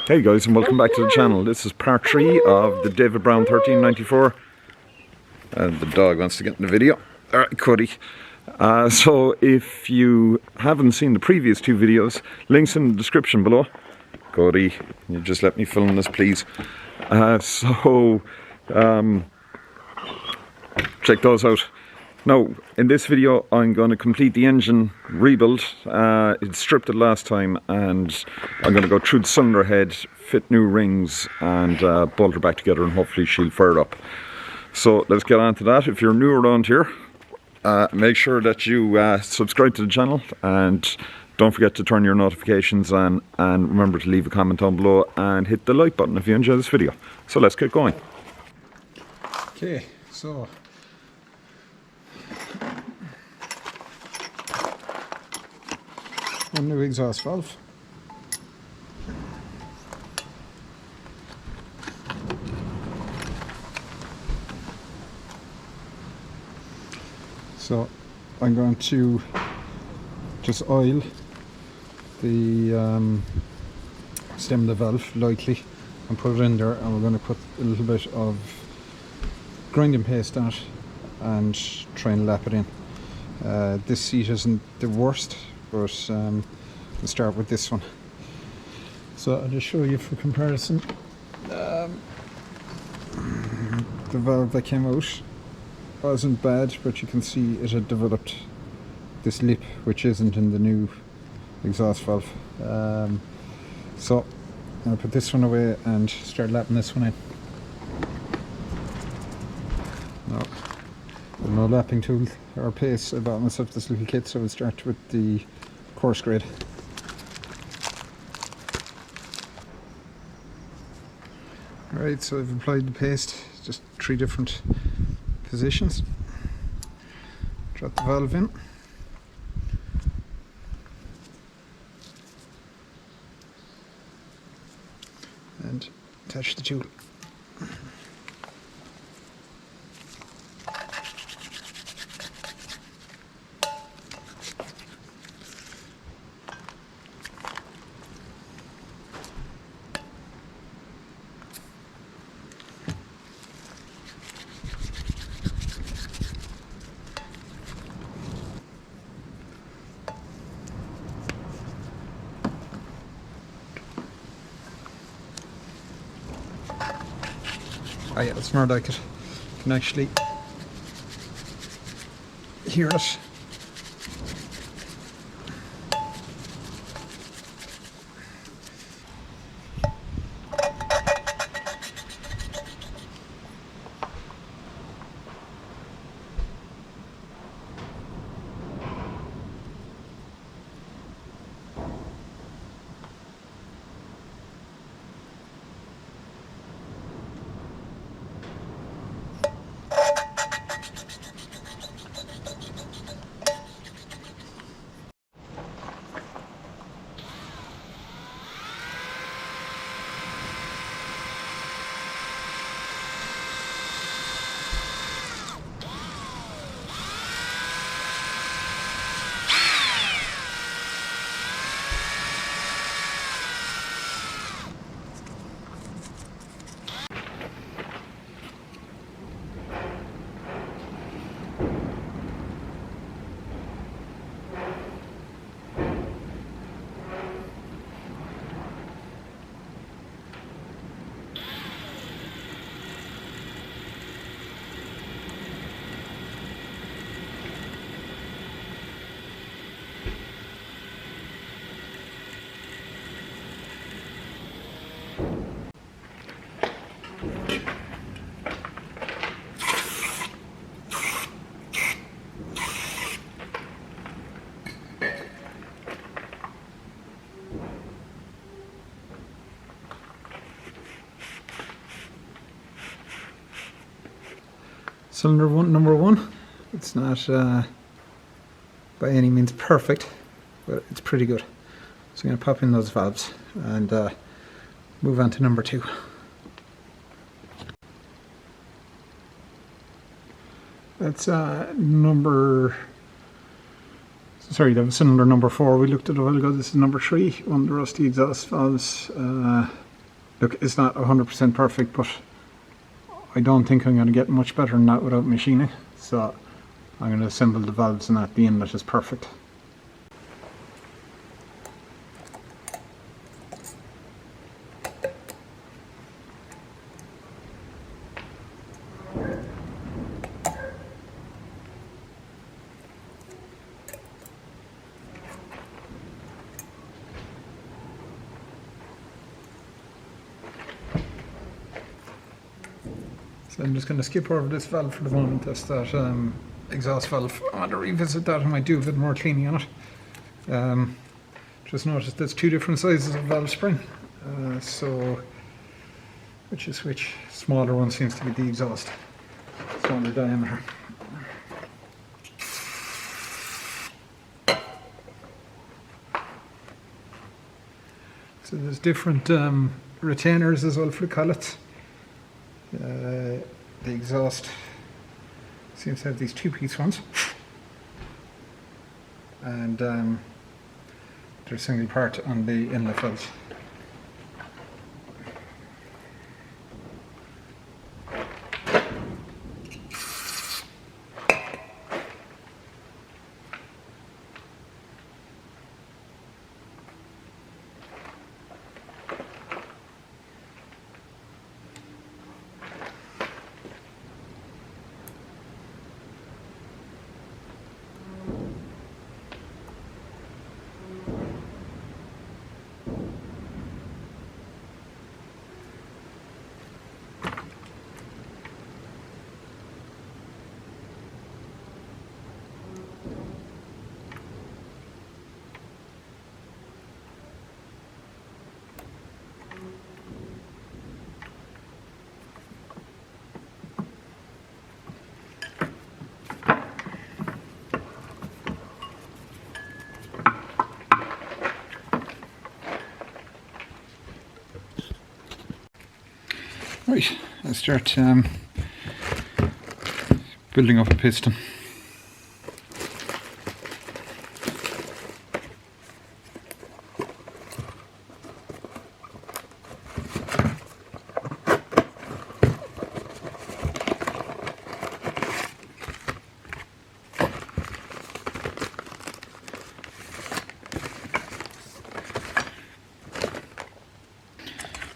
Hey guys, and welcome back to the channel. This is part 3 of the David Brown 1394. And the dog wants to get in the video. Alright, Cuddy. So if you haven't seen the previous 2 videos, links in the description below. Cuddy, you just let me film this, please. Check those out. Now, in this video, I'm going to complete the engine rebuild. It stripped it last time, and I'm going to go through the cylinder head, fit new rings, and bolt her back together, and hopefully she'll fire up. So let's get on to that. If you're new around here, make sure that you subscribe to the channel, and don't forget to turn your notifications on, and remember to leave a comment down below and hit the like button if you enjoy this video. So let's get going. Okay, so one new exhaust valve. So I'm going to just oil the stem of the valve lightly and put it in there, and we're going to put a little bit of grinding paste on it and try and lap it in. This seat isn't the worst, but we'll start with this one. So I'll just show you for comparison. The valve that came out wasn't bad, but you can see it had developed this lip which isn't in the new exhaust valve. So I'll put this one away and start lapping this one in. No lapping tool or paste. I bought myself this little kit, so we'll start with the coarse grade. Alright, so I've applied the paste, just 3 different positions. Drop the valve in. And attach the tool. Oh yeah, it's more like it. You can actually hear it. Cylinder number one. It's not by any means perfect, but it's pretty good. So I'm going to pop in those valves and move on to number 2. That's number Sorry, that was cylinder number 4 we looked at a while ago. This is number 3, one of the rusty exhaust valves. look, it's not 100% perfect, but I don't think I'm going to get much better than that without machining. So I'm going to assemble the valves and that the inlet is perfect. So I'm just going to skip over this valve for the moment. That's that exhaust valve. I want to revisit that. I might do a bit more cleaning on it. Just noticed there's two different sizes of valve spring. So which is which? Smaller one seems to be the exhaust. Smaller diameter. So there's different retainers as well for the collets. The exhaust seems to have these two-piece ones, and there's a single part on the inlet valves. Right, let's start building up a piston.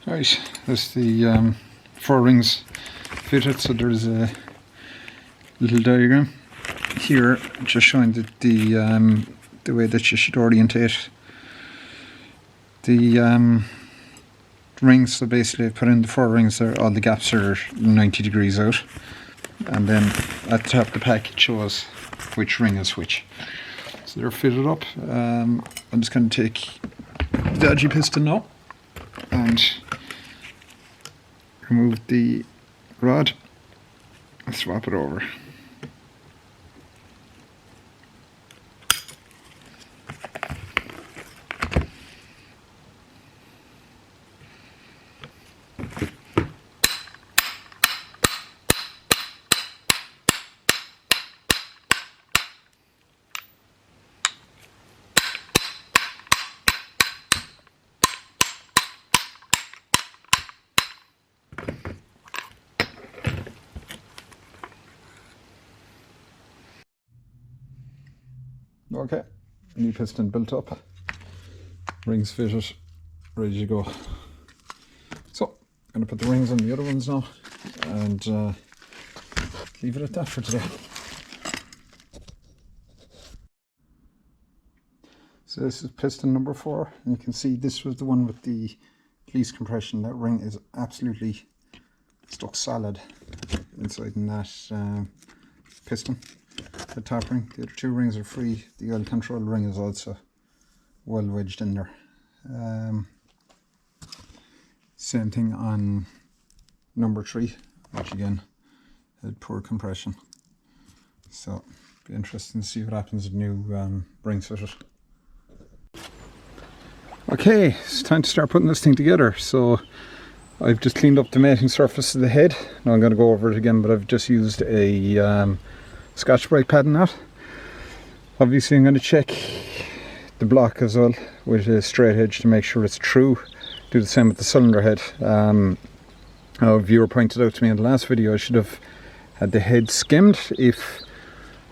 Right, there's the 4 rings fitted, so there's a little diagram here just showing that the way that you should orientate the rings. So basically I put in the 4 rings there, all the gaps are 90 degrees out, and then at the top of the pack it shows which ring is which. So they're fitted up. I'm just going to take the dodgy piston now and remove the rod and swap it over. Okay, new piston built up, rings fitted, ready to go. So, I'm going to put the rings on the other ones now and leave it at that for today. So this is piston number 4, and you can see this was the one with the least compression. That ring is absolutely stuck solid inside in that piston. The top ring, the other 2 rings are free. The oil control ring is also well wedged in there. Same thing on number 3, which again had poor compression. So be interesting to see what happens with new rings fitted. Okay, it's time to start putting this thing together. So I've just cleaned up the mating surface of the head. Now I'm going to go over it again, but I've just used a Scotch-Brite pad in that. Obviously I'm going to check the block as well with a straight edge to make sure it's true. do the same with the cylinder head. A viewer pointed out to me in the last video I should have had the head skimmed. If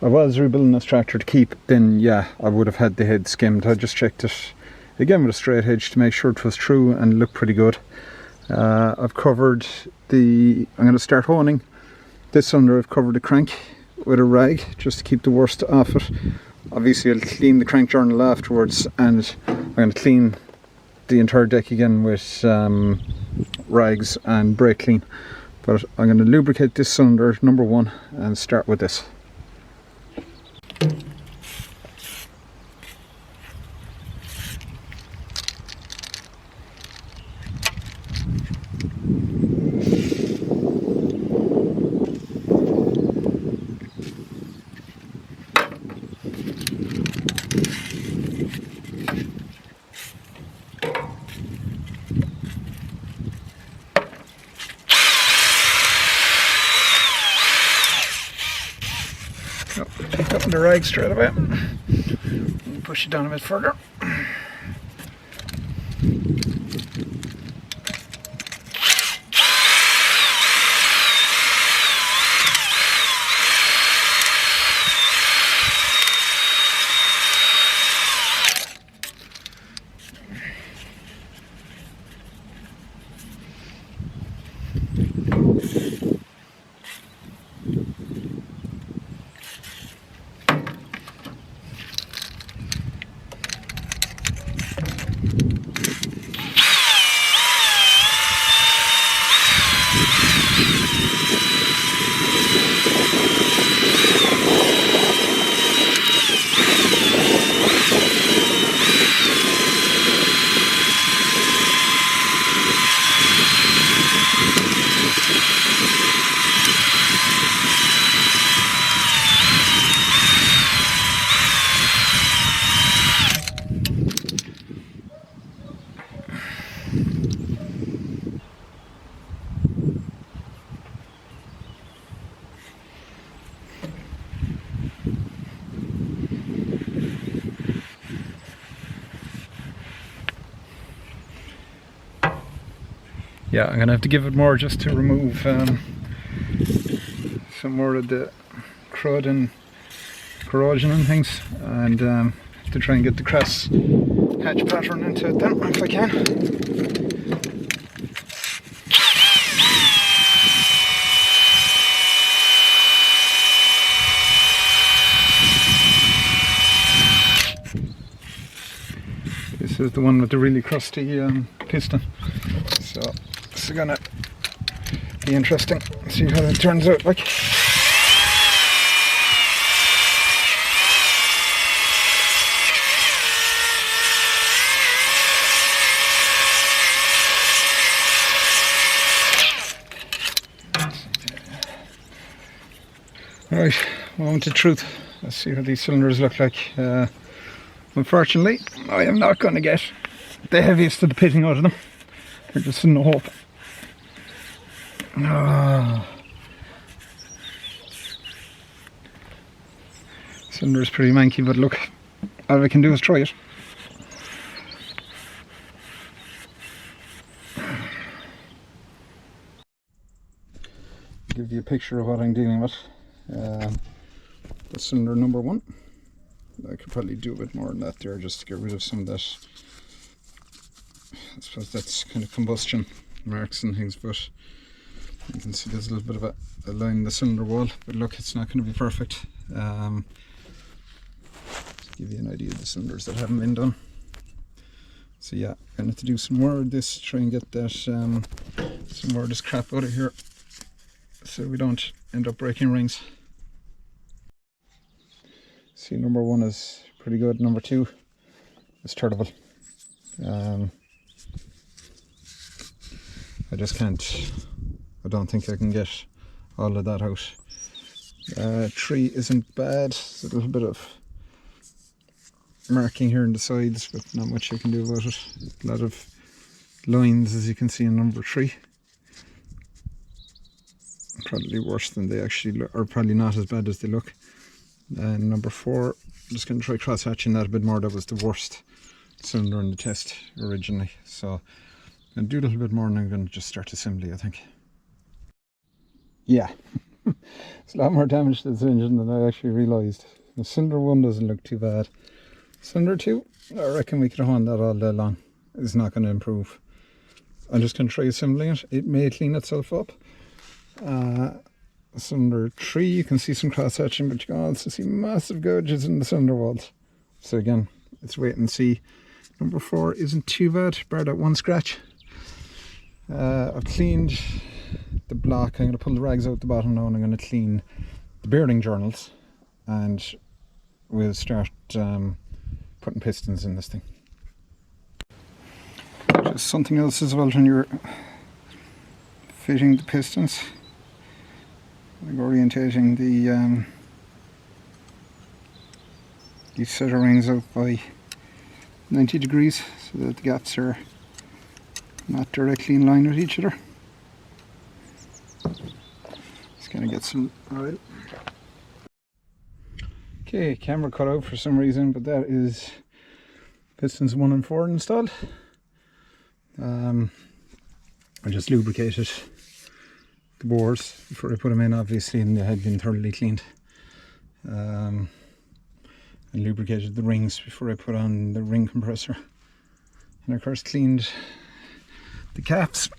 I was rebuilding this tractor to keep, then yeah, I would have had the head skimmed. I just checked it again with a straight edge to make sure it was true and looked pretty good. I've covered I'm going to start honing this cylinder. I've covered the crank with a rag just to keep the worst off it. Obviously I'll clean the crank journal afterwards, and I'm going to clean the entire deck again with rags and brake clean. But I'm going to lubricate this cylinder, number one, and start with this. Pick up the rag straight away and push it down a bit further. Yeah, I'm gonna have to give it more just to remove some more of the crud and corrosion and things, and to try and get the cross hatch pattern into it then, if I can. This is the one with the really crusty piston, so this is gonna be interesting. See how that turns out like. Right, moment of truth. Let's see what these cylinders look like. Unfortunately, I am not going to get the heaviest of the pitting out of them. They're just in the hope. Cylinder is pretty manky, but look, all I can do is try it. Give you a picture of what I'm dealing with. That's cylinder number one. I could probably do a bit more than that there, just to get rid of some of that. I suppose that's kind of combustion marks and things, but you can see there's a little bit of a line in the cylinder wall, but look, it's not going to be perfect. To give you an idea of the cylinders that haven't been done. So yeah, I'm going to have to do some more of this, try and get that some more of this crap out of here, so we don't end up breaking rings. See, number one is pretty good. Number two is terrible. I just can't. I don't think I can get all of that out. Three isn't bad. There's a little bit of marking here on the sides, but not much you can do about it. A lot of lines, as you can see in number three. Probably worse than they actually look, or probably not as bad as they look. And number four, I'm just going to try cross hatching that a bit more. That was the worst cylinder in the test originally, so I'm I'll do a little bit more and I'm going to just start assembly, I think. Yeah, it's a lot more damage to this engine than I actually realised. The cylinder 1 doesn't look too bad. Cylinder 2, I reckon we could have on that all day long. It's not going to improve. I'm just going to try assembling it. It may clean itself up. Cylinder 3, you can see some cross hatching, but you can also see massive gouges in the cylinder walls. So again, let's wait and see. Number 4 isn't too bad, bar that one scratch. I've cleaned the block. I'm going to pull the rags out the bottom now and I'm going to clean the bearing journals, and we'll start putting pistons in this thing. Just something else as well when you're fitting the pistons, like orientating the setter rings out by 90 degrees so that the gaps are not directly in line with each other. Just gonna get some oil. Okay, camera cut out for some reason, but that is pistons 1 and 4 installed. I just lubricated the bores before I put them in, obviously, and they had been thoroughly cleaned. And lubricated the rings before I put on the ring compressor. And of course cleaned the caps.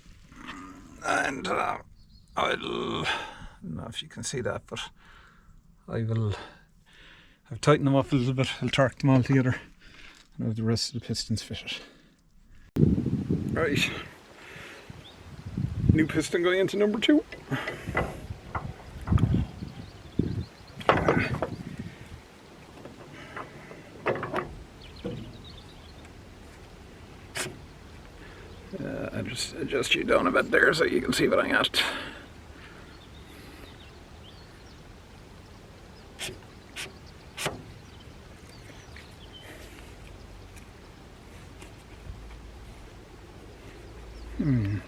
And I don't know if you can see that, but I've tightened them up a little bit. I'll torque them all together and have the rest of the pistons fitted. Right, new piston going into number 2. I'll just adjust you down a bit there so you can see what I'm at.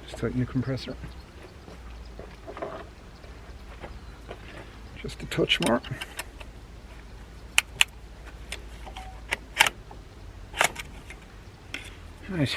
Just tighten the compressor. Just a touch more. Right.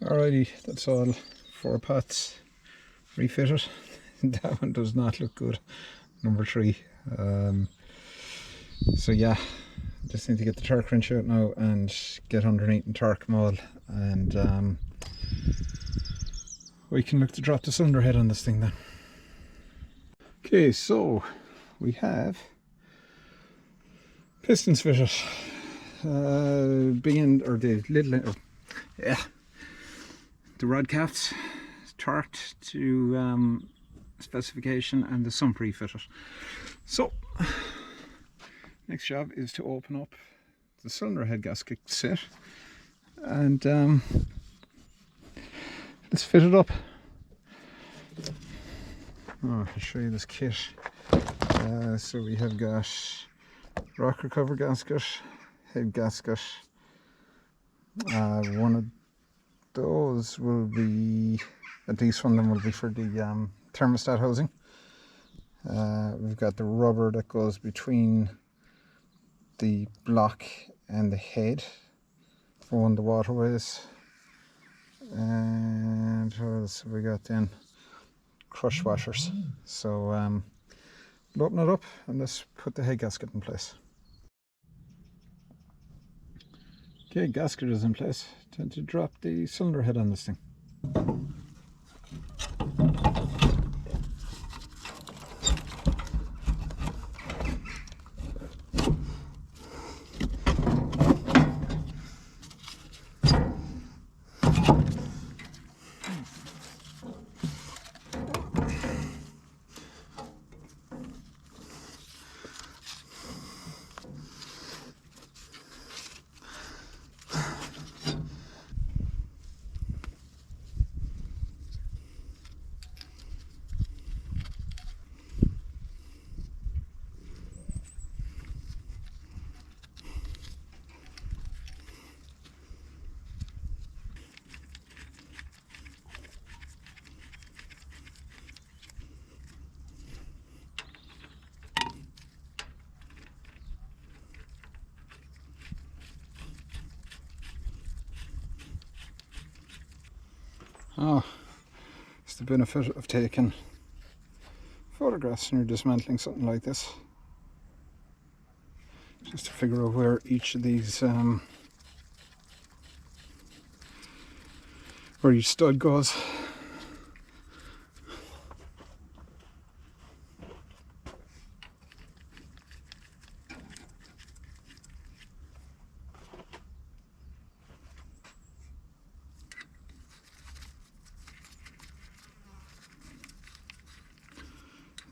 Alrighty, that's all 4 pots refitted. That one does not look good, number 3. So yeah, just need to get the torque wrench out now and get underneath and torque them all, and we can look to drop the cylinder head on this thing then. Okay, so we have pistons fitted. Big end, or the little end, yeah. The rod caps torqued to specification, and the sump refitted. So next job is to open up the cylinder head gasket set and let's fit it up. I'll show you this kit. So we have got rocker cover gasket, head gasket. One of those will be, at least one of them will be for the thermostat housing. We've got the rubber that goes between the block and the head for one of the waterways. And what else have we got then? Crush washers. So we'll open it up and let's put the head gasket in place. Okay, gasket is in place. Time to drop the cylinder head on this thing. Oh, it's the benefit of taking photographs when you're dismantling something like this. Just to figure out where each of these, where each stud goes.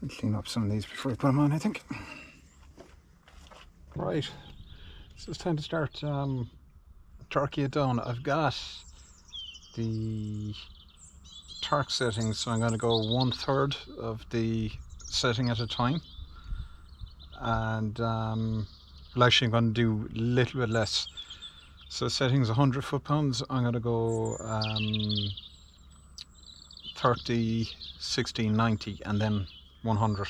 I'll clean up some of these before I put them on, I think. Right, so it's time to start torquing it down. I've got the torque settings, so I'm going to go 1/3 of the setting at a time, and well, actually I'm going to do a little bit less. So settings 100 foot-pounds, I'm going to go 30, 60, 90 and then 100.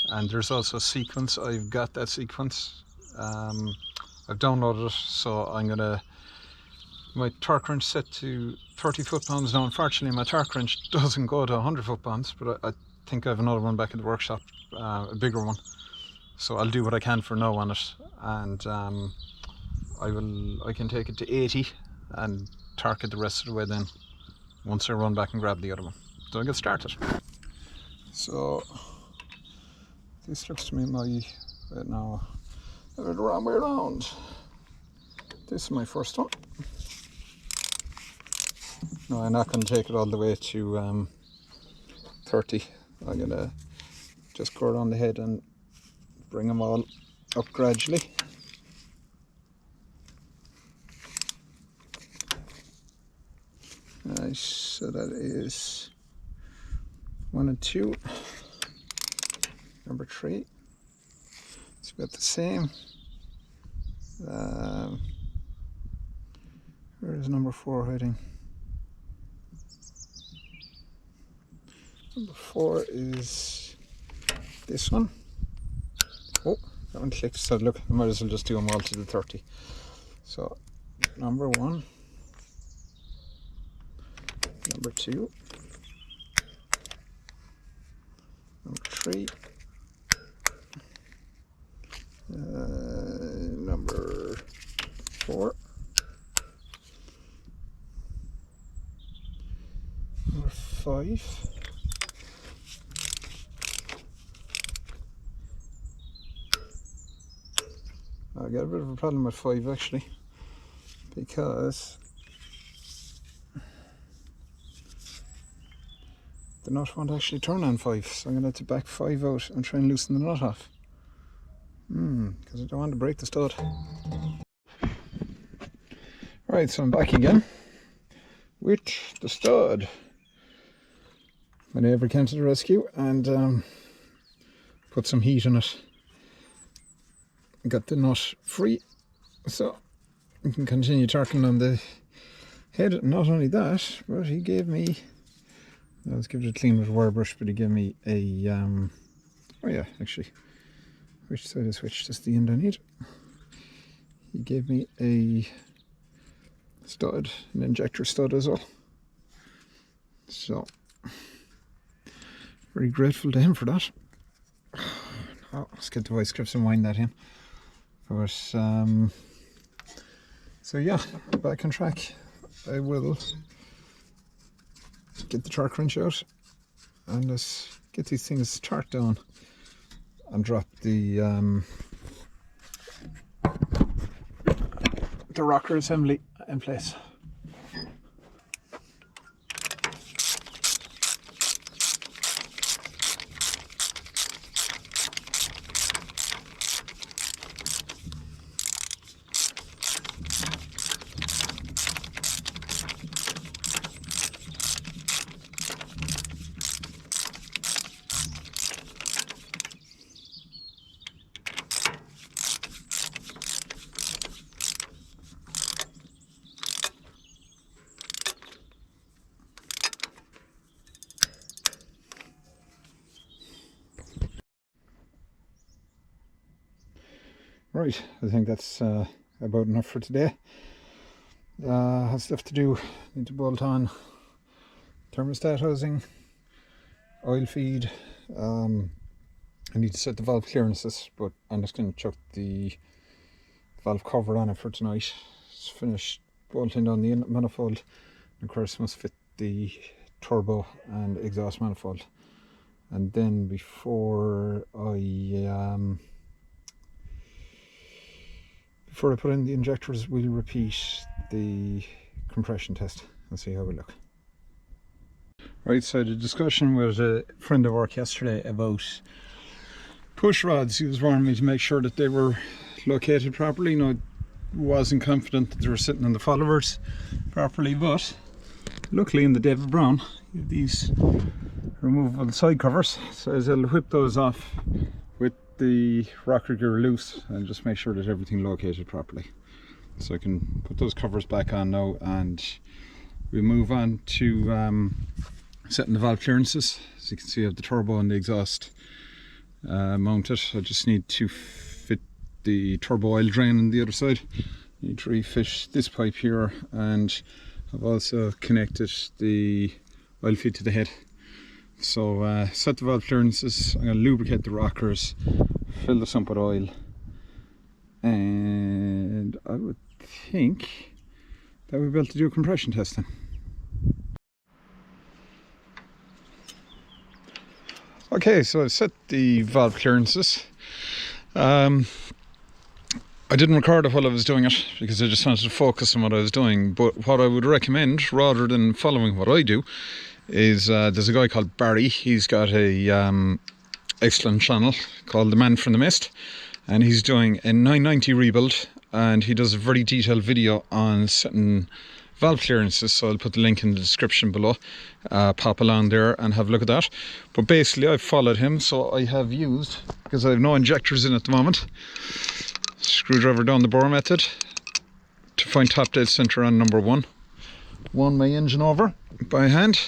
And there's also a sequence. I've got that sequence. I've downloaded it, so I'm gonna, my torque wrench set to 30 foot-pounds. Now unfortunately my torque wrench doesn't go to 100 foot-pounds, but I think I have another one back in the workshop, a bigger one, so I'll do what I can for now on it, and I can take it to 80 and torque it the rest of the way then, once I run back and grab the other one. So I'll get started. So this looks to me right now, the wrong way around. This is my first one. No, I'm not going to take it all the way to 30. I'm going to just go around the head and bring them all up gradually. Right, so that is 1 and 2. Number 3. It's about the same. Where is number 4 hiding? Number 4 is this one. Oh, that one clicked, so look, I might as well just do them all to the 30. So, number 1, number 2, number 3, number 4, number 5, I got a bit of a problem with 5 actually, because the nut won't actually turn on 5, so I'm going to have to back 5 out and try and loosen the nut off. Because I don't want to break the stud. Right, so I'm back again with the stud. My neighbour came to the rescue and put some heat in it. Got the nut free, so we can continue torquing on the head. Not only that, but he gave me, let's give it a clean with a wire brush, but he gave me a, oh yeah, actually, which side is which? Just the end I need. He gave me a stud, an injector stud as well. So, very grateful to him for that. Oh, let's get the vice grips and wind that in. But, so yeah, back on track. I will get the torque wrench out and let's get these things torqued down and drop the rocker assembly in place. Right, I think that's about enough for today. Have stuff to do. Need to bolt on thermostat housing, oil feed. I need to set the valve clearances, but I'm just going to chuck the valve cover on it for tonight. It's finished bolting down the inlet manifold, and of course must fit the turbo and exhaust manifold. And then before I put in the injectors, we'll repeat the compression test and see how we look. Right, so the discussion with a friend of work yesterday about push rods. He was warning me to make sure that they were located properly. Now, I wasn't confident that they were sitting on the followers properly, but luckily in the David Brown, you have these removable side covers, so I'll whip those off with the rocker gear loose and just make sure that everything located properly. So I can put those covers back on now, and we move on to setting the valve clearances. As you can see, I have the turbo and the exhaust mounted. I just need to fit the turbo oil drain on the other side. Need to refish this pipe here, and I've also connected the oil feed to the head. So set the valve clearances. I'm going to lubricate the rockers, fill the sump with oil, and I would think that we'll be able to do a compression test then. Okay, so I've set the valve clearances. I didn't record it while I was doing it because I just wanted to focus on what I was doing, but what I would recommend, rather than following what I do, is there's a guy called Barry. He's got a excellent channel called The Man from the Mist, and he's doing a 990 rebuild, and he does a very detailed video on setting valve clearances, so I'll put the link in the description below. Pop along there and have a look at that. But basically I've followed him, so I have used, because I have no injectors in at the moment, screwdriver down the bore method to find top dead center on number 1. Won my engine over by hand.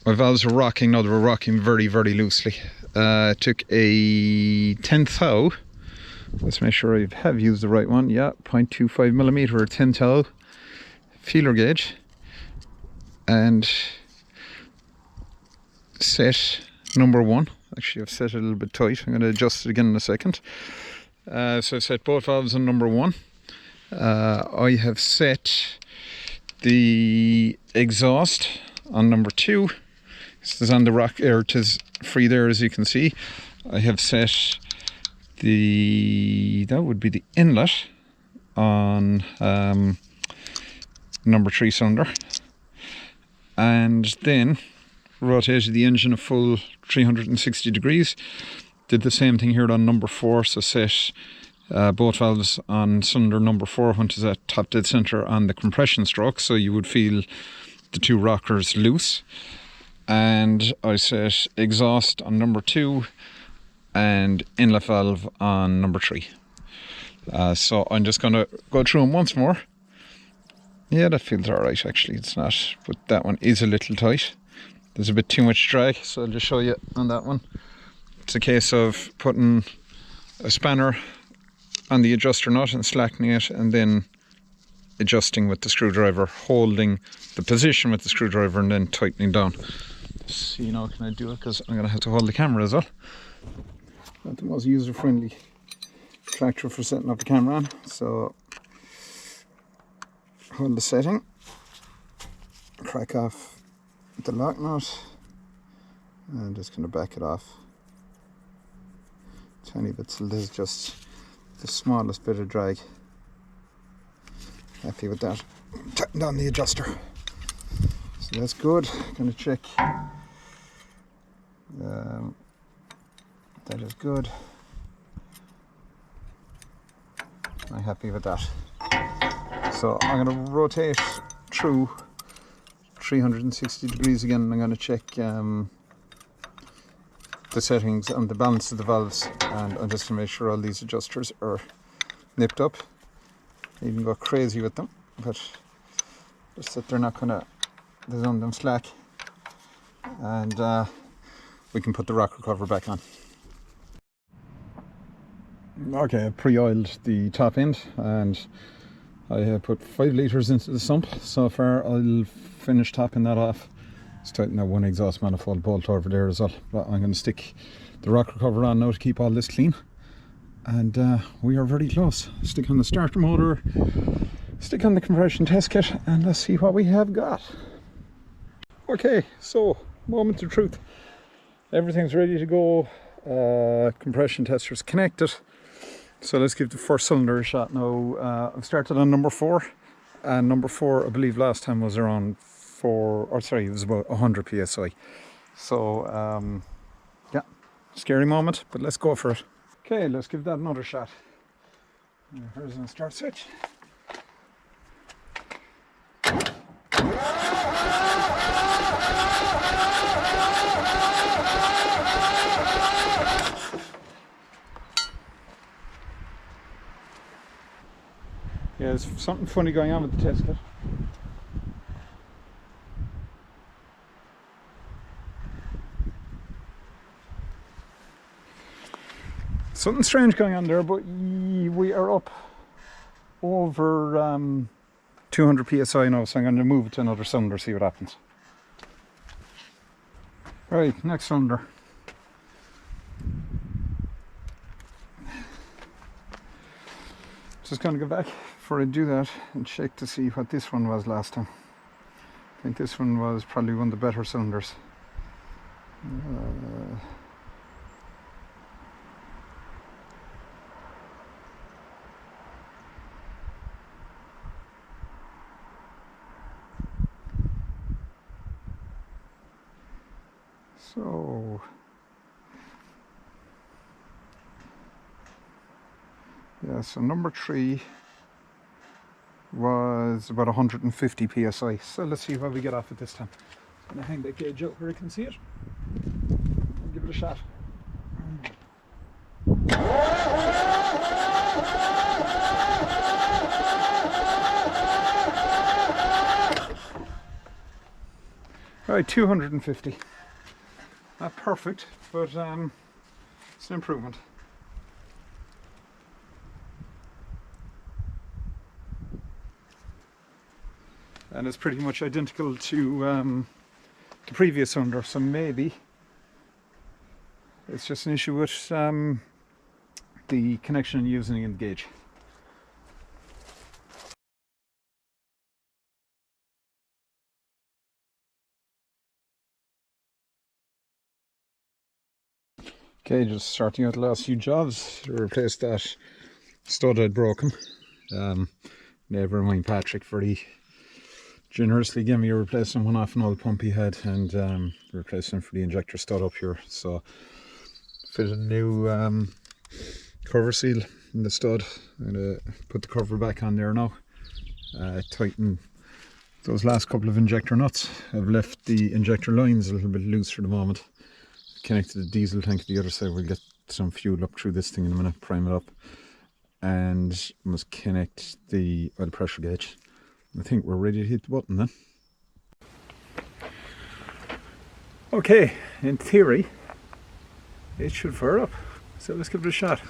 My valves are rocking. Now they were rocking very, very loosely. Took a 10th thou. Let's make sure I have used the right one. Yeah, 0.25mm or 10 thou feeler gauge, and set number 1. Actually, I've set it a little bit tight. I'm going to adjust it again in a second. So I've set both valves on number 1. I have set the exhaust on number 2. This is on the rock, or it is free there, as you can see. I have set that would be the inlet on number 3 cylinder, and then rotated the engine a full 360 degrees. Did the same thing here on number 4, so set both valves on cylinder number 4, which is at top dead center on the compression stroke, so you would feel the 2 rockers loose. And I set exhaust on number 2 and inlet valve on number 3. So I'm just going to go through them once more. Yeah, that feels alright actually, it's not, but that one is a little tight. There's a bit too much drag, so I'll just show you on that one. It's a case of putting a spanner on the adjuster nut and slackening it, and then adjusting with the screwdriver, holding the position with the screwdriver and then tightening down. So, you know, can I do it, because I'm going to have to hold the camera as well. Not the most user-friendly tractor for setting up the camera on, so hold the setting, crack off the lock nut, and just going to back it off. Tiny bit, so there's just the smallest bit of drag. Happy with that. Tighten down the adjuster. So that's good. Going to check. That is good. I'm happy with that. So I'm going to rotate through 360 degrees again, and I'm going to check the settings and the balance of the valves, and I'm just going to make sure all these adjusters are nipped up. You can go crazy with them, but just that they're not going to on them slack, and we can put the rocker cover back on. Okay, I pre-oiled the top end, and I have put 5 litres into the sump so far. I'll finish topping that off Let's tighten that one exhaust manifold bolt over there as well. But I'm going to stick the rocker cover on now to keep all this clean. And we are very close. Stick on the starter motor, stick on the compression test kit, and let's see what we have got. Okay, so moment of truth. Everything's ready to go. Compression tester's connected. So let's give the first cylinder a shot now. I've started on number 4, and number 4 I believe last time was around it was about 100 psi. So yeah, scary moment, but let's go for it. Okay, let's give that another shot. Here's the start switch. Yeah, there's something funny going on with the test kit. Something strange going on there, but we are up over 200 psi now, so I'm going to move it to another cylinder, see what happens. Right, next cylinder. Just going to go back before I do that and check to see what this one was last time. I think this one was probably one of the better cylinders. So yeah, so number 3 was about 150 psi. So let's see what we get off it this time. I'm going to hang that gauge out where I can see it and give it a shot. Right, 250. Not perfect, but it's an improvement. And it's pretty much identical to the previous cylinder, so maybe it's just an issue with the connection using in the gauge. Okay, just starting out the last few jobs to replace that stud I'd broken. Neighbour of mine, Patrick, very generously gave me a replacement one off an old pump he had, and replacement for the injector stud up here. So fitted a new cover seal in the stud. I'm going to put the cover back on there now. Tighten those last couple of injector nuts. I've left the injector lines a little bit loose for the moment. Connected the diesel tank to the other side. We'll get some fuel up through this thing in a minute, prime it up, and must connect the oil pressure gauge. I think we're ready to hit the button then. Okay, in theory it should fire up, so let's give it a shot.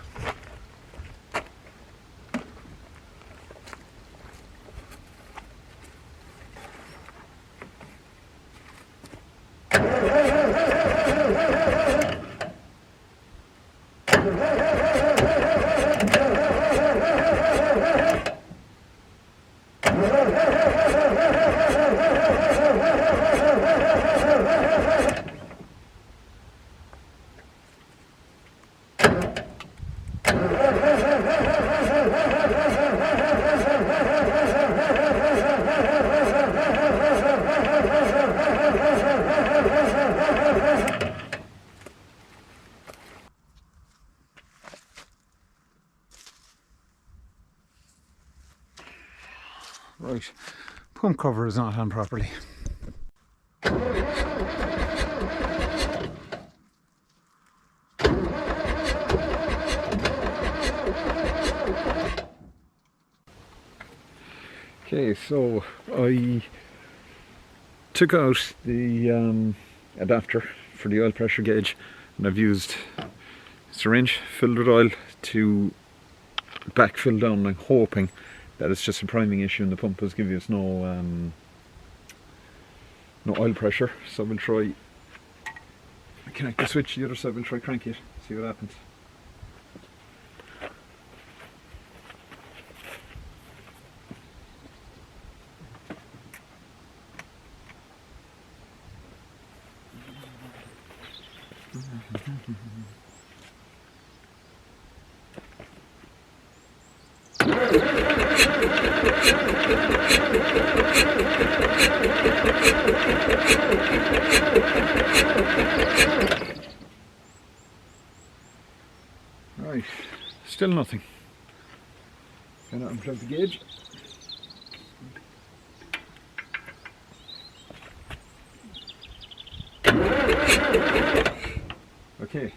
Right, pump cover is not on properly. Okay, so I took out the adapter for the oil pressure gauge, and I've used a syringe filled with oil to backfill down. I'm hoping that it's just a priming issue and the pump is giving us no no oil pressure, so we'll try connect the switch the other side, we'll try crank it, see what happens. Right, still nothing. Can I unplug the gauge? Okay.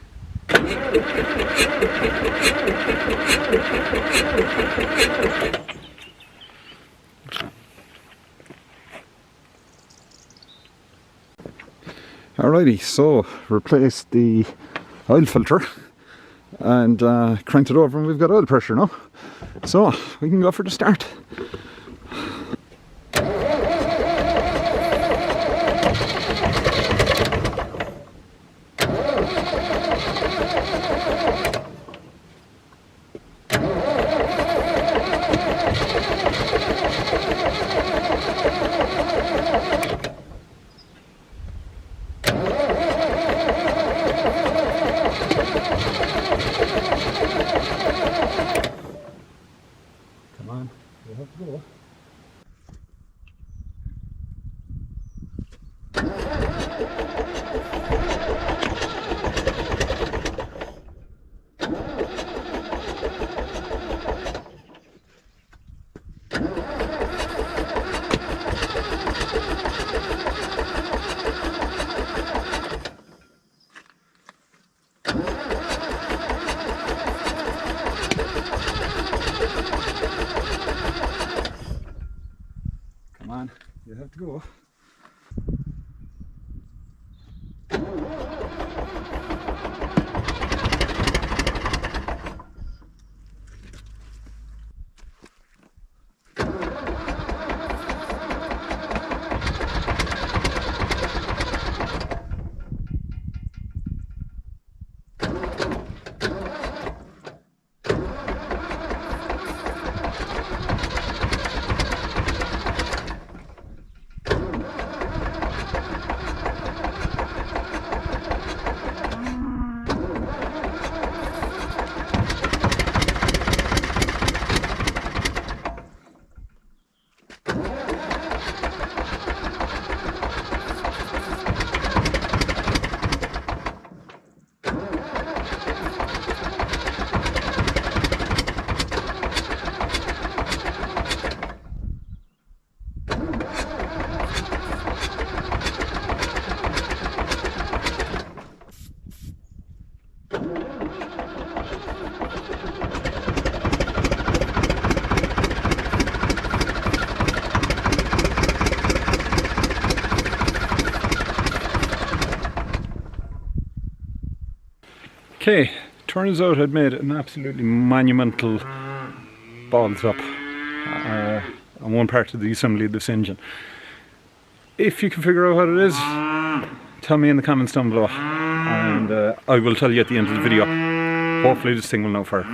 Alrighty, so replace the oil filter and cranked it over, and we've got oil pressure now. So we can go for the start. Come on, you have to go. Come on, you have to go. Okay, turns out I'd made an absolutely monumental balls up on one part of the assembly of this engine. If you can figure out what it is, tell me in the comments down below, and I will tell you at the end of the video. Hopefully this thing will now fire.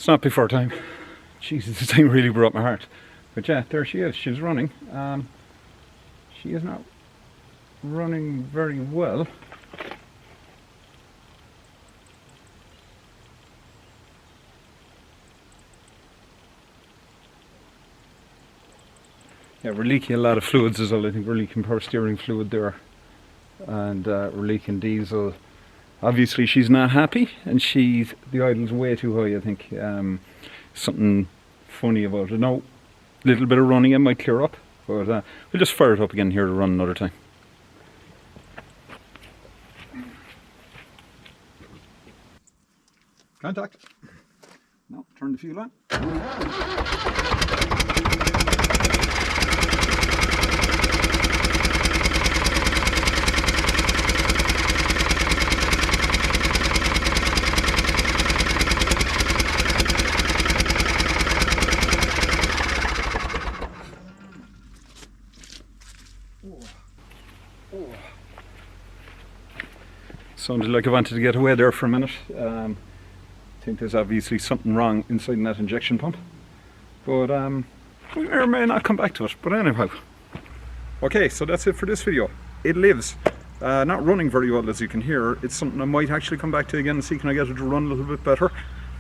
not before time. Jesus, this thing really broke my heart. But yeah, there she is. She's running. She is not running very well. Yeah, we're leaking a lot of fluids as well. I think we're leaking power steering fluid there, and we're leaking diesel. Obviously she's not happy, and the idle's way too high, I think. Something funny about it. Now, a little bit of running it might clear up, but we'll just fire it up again here to run another time. Contact. No, turn the fuel on. Sounded like I wanted to get away there for a minute. I think there's obviously something wrong inside that injection pump, but we may or may not come back to it. But anyhow, okay, so that's it for this video. It lives. Not running very well, as you can hear. It's something I might actually come back to again and see can I get it to run a little bit better.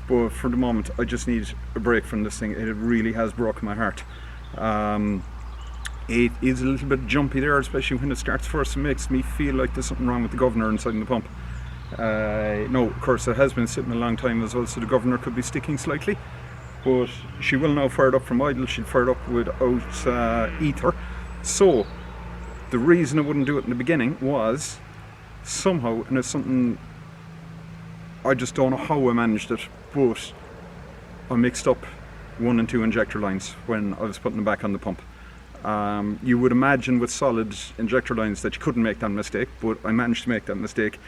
But for the moment, I just need a break from this thing. It really has broken my heart. It is a little bit jumpy there, especially when it starts first. It makes me feel like there's something wrong with the governor inside the pump. No, of course it has been sitting a long time as well, so the governor could be sticking slightly. But she will now fire it up from idle. She'd fire it up without ether. So the reason I wouldn't do it in the beginning was somehow, and it's something I just don't know how I managed it, but I mixed up 1 and 2 injector lines when I was putting them back on the pump. You would imagine with solid injector lines that you couldn't make that mistake, but I managed to make that mistake.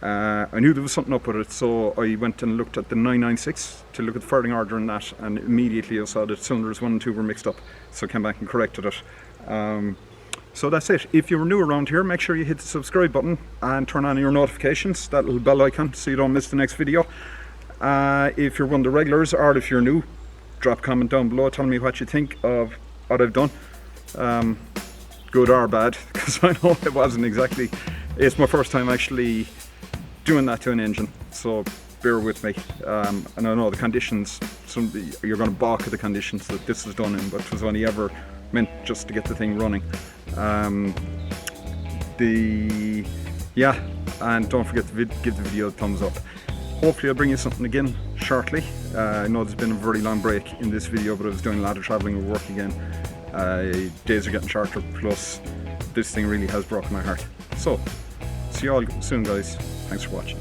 I knew there was something up with it, so I went and looked at the 996 to look at the firing order on that, and immediately I saw that cylinders 1 and 2 were mixed up, so I came back and corrected it. So that's it. If you're new around here, make sure you hit the subscribe button and turn on your notifications, that little bell icon, so you don't miss the next video. If you're one of the regulars, or if you're new, drop a comment down below telling me what you think of what I've done, good or bad, because I know it wasn't exactly, it's my first time actually doing that to an engine, so bear with me. And I know the conditions, you're going to balk at the conditions that this was done in, but it was only ever meant just to get the thing running. Yeah, and don't forget to give the video a thumbs up. Hopefully I'll bring you something again shortly. I know there's been a very long break in this video, but I was doing a lot of travelling with work again. Days are getting shorter, plus this thing really has broken my heart. So, see you all soon, guys. Thanks for watching.